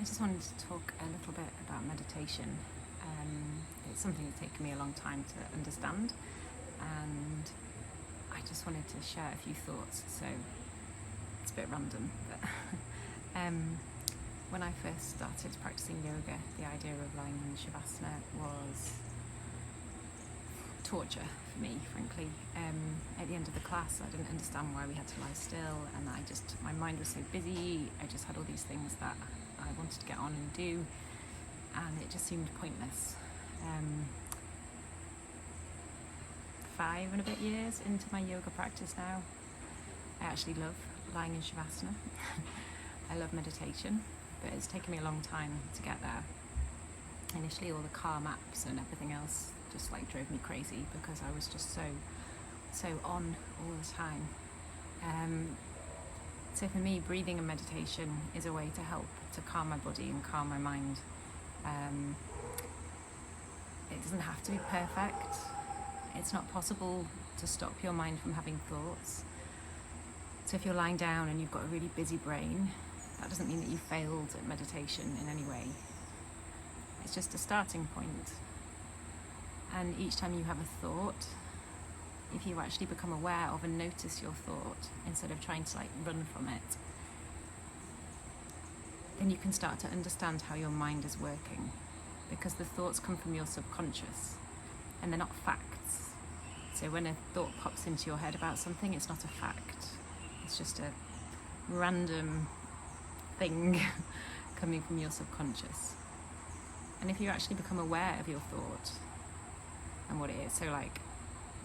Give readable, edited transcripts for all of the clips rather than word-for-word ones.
I just wanted to talk a little bit about meditation. It's something that's taken me a long time to understand, and I just wanted to share a few thoughts. So it's a bit random, but when I first started practicing yoga, the idea of lying in Shavasana was torture for me, frankly. At the end of the class, I didn't understand why we had to lie still, and my mind was so busy. I just had all these things that I wanted to get on and do, and it just seemed pointless. 5 and a bit years into my yoga practice now, I actually love lying in Shavasana. I love meditation, but it's taken me a long time to get there. Initially, all the Calm apps and everything else just drove me crazy because I was just so on all the time. So for me, breathing and meditation is a way to help to calm my body and calm my mind. It doesn't have to be perfect. It's not possible to stop your mind from having thoughts. So if you're lying down and you've got a really busy brain, that doesn't mean that you failed at meditation in any way. It's just a starting point. And each time you have a thought, if you actually become aware of and notice your thought instead of trying to run from it, then you can start to understand how your mind is working, because the thoughts come from your subconscious and they're not facts. So when a thought pops into your head about something, it's not a fact. It's just a random thing coming from your subconscious. And if you actually become aware of your thought and what it is, so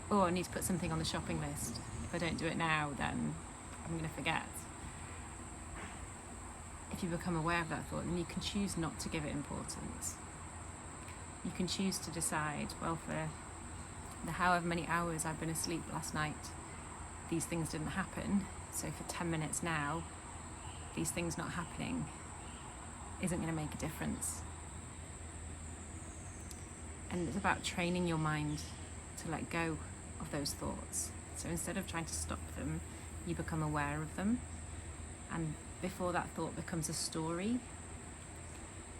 oh, I need to put something on the shopping list. If I don't do it now, then I'm going to forget. If you become aware of that thought, then you can choose not to give it importance. You can choose to decide, well, for the however many hours I've been asleep last night, these things didn't happen. So for 10 minutes now, these things not happening isn't going to make a difference. And it's about training your mind to let go of those thoughts. So instead of trying to stop them, you become aware of them. And before that thought becomes a story,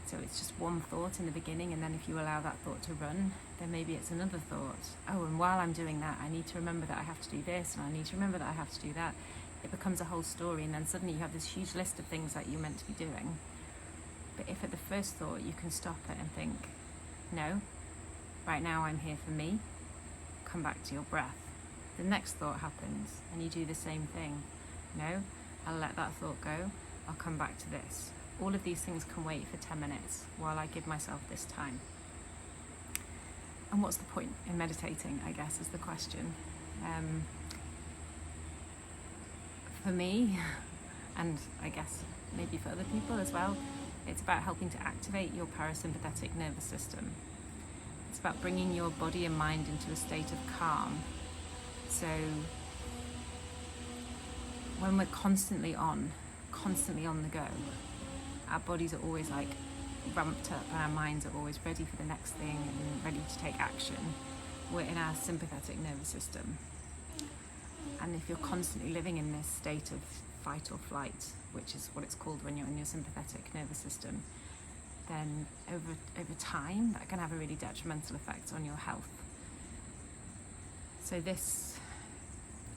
so it's just one thought in the beginning, and then if you allow that thought to run, then maybe it's another thought. Oh, and while I'm doing that, I need to remember that I have to do this, and I need to remember that I have to do that. It becomes a whole story, and then suddenly you have this huge list of things that you're meant to be doing. But if at the first thought you can stop it and think, no, right now I'm here for me, come back to your breath. The next thought happens, and you do the same thing. No, I'll let that thought go, I'll come back to this. All of these things can wait for 10 minutes while I give myself this time. And what's the point in meditating, I guess, is the question. For me, and I guess maybe for other people as well, it's about helping to activate your parasympathetic nervous system. It's about bringing your body and mind into a state of calm. So when we're constantly on the go, our bodies are always ramped up and our minds are always ready for the next thing and ready to take action. We're in our sympathetic nervous system. And if you're constantly living in this state of fight or flight, which is what it's called when you're in your sympathetic nervous system, then over time that can have a really detrimental effect on your health. So this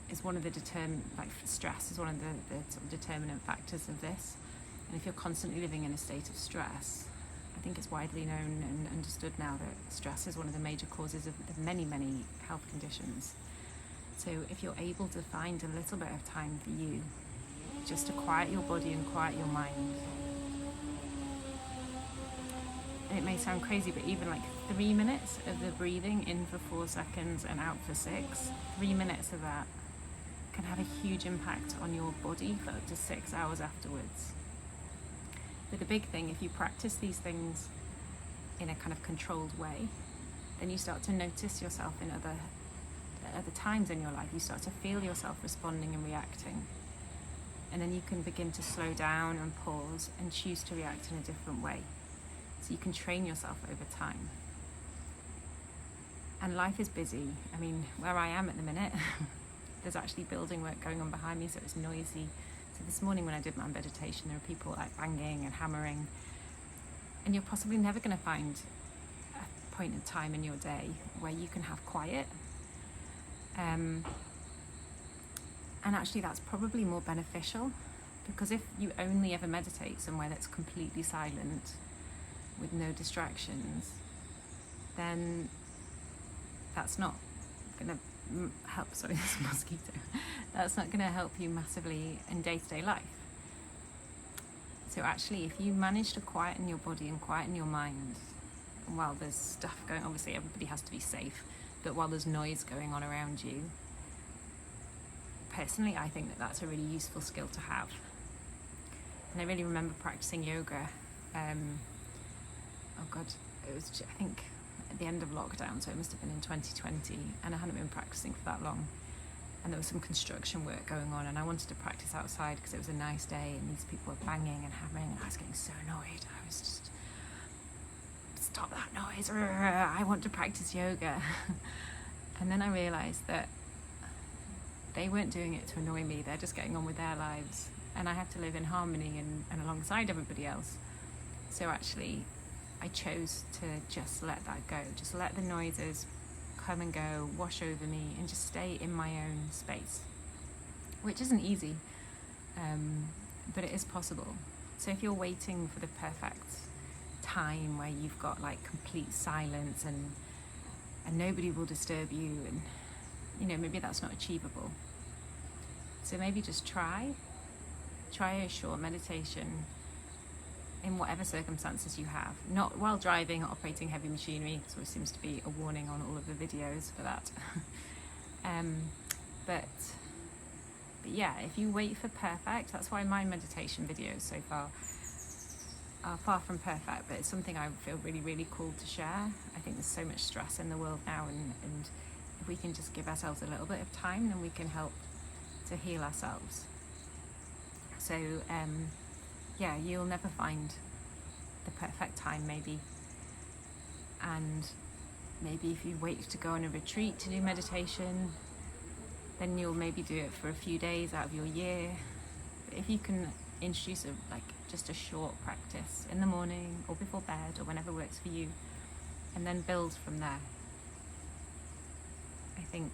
is one of the stress is one of the sort of determinant factors of this. And if you're constantly living in a state of stress, I think it's widely known and understood now that stress is one of the major causes of many, many health conditions. So if you're able to find a little bit of time for you, just to quiet your body and quiet your mind. And it may sound crazy, but even 3 minutes of the breathing in for 4 seconds and out for 6, 3 minutes of that can have a huge impact on your body for up to 6 hours afterwards. But the big thing, if you practice these things in a kind of controlled way, then you start to notice yourself in other times in your life. You start to feel yourself responding and reacting. And then you can begin to slow down and pause and choose to react in a different way. So you can train yourself over time. And life is busy. I mean, where I am at the minute, there's actually building work going on behind me, so it's noisy. So this morning when I did my meditation, there were people banging and hammering, And you're possibly never going to find a point in time in your day where you can have quiet. And actually that's probably more beneficial, because if you only ever meditate somewhere that's completely silent with no distractions, then that's not going to help. Sorry, this mosquito. That's not going to help you massively in day-to-day life. So actually, if you manage to quieten your body and quieten your mind while there's stuff going, obviously everybody has to be safe, but while there's noise going on around you, personally I think that that's a really useful skill to have. And I really remember practicing yoga, oh god, it was, I think, at the end of lockdown, so it must have been in 2020, and I hadn't been practicing for that long. And there was some construction work going on, and I wanted to practice outside because it was a nice day and these people were banging and hammering, and I was getting so annoyed. I was just, stop that noise, I want to practice yoga. And then I realised that they weren't doing it to annoy me, they're just getting on with their lives, and I have to live in harmony and alongside everybody else. So actually I chose to just let that go, just let the noises come and go, wash over me, and just stay in my own space, which isn't easy, but it is possible. So if you're waiting for the perfect time where you've got like complete silence and nobody will disturb you, and you know, maybe that's not achievable. So maybe just try a short meditation in whatever circumstances you have, not while driving or operating heavy machinery, so there seems to be a warning on all of the videos for that. But yeah, if you wait for perfect, that's why my meditation videos so far are far from perfect, but it's something I feel really, really called to share. I think there's so much stress in the world now, and if we can just give ourselves a little bit of time, then we can help to heal ourselves. So yeah, you'll never find the perfect time maybe, and maybe if you wait to go on a retreat to do meditation, then you'll maybe do it for a few days out of your year. But if you can introduce just a short practice in the morning or before bed or whenever works for you, and then build from there, I think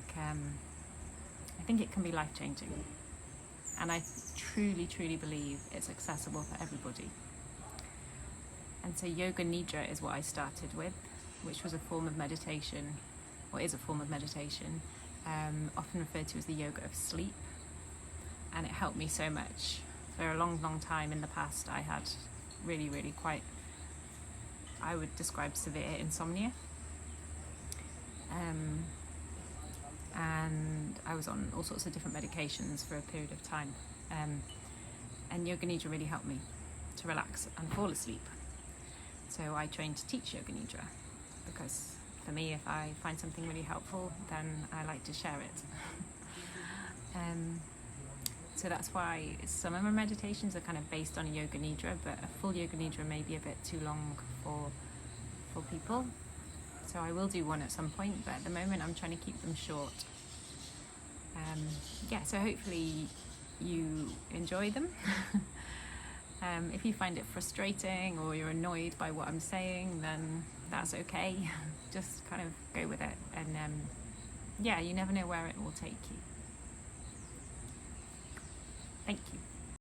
it can be life-changing. And I truly, truly believe it's accessible for everybody. And so Yoga Nidra is what I started with, which was a form of meditation, or is a form of meditation, often referred to as the yoga of sleep. And it helped me so much. For a long, long time in the past, I had really, really quite, I would describe severe insomnia. And I was on all sorts of different medications for a period of time. And Yoga Nidra really helped me to relax and fall asleep. So I trained to teach Yoga Nidra, because for me, if I find something really helpful, then I like to share it. So that's why some of my meditations are kind of based on Yoga Nidra, but a full Yoga Nidra may be a bit too long for people. So I will do one at some point, but at the moment I'm trying to keep them short. Yeah, so hopefully you enjoy them. If you find it frustrating or you're annoyed by what I'm saying, then that's okay. Just kind of go with it, and yeah, you never know where it will take you. Thank you.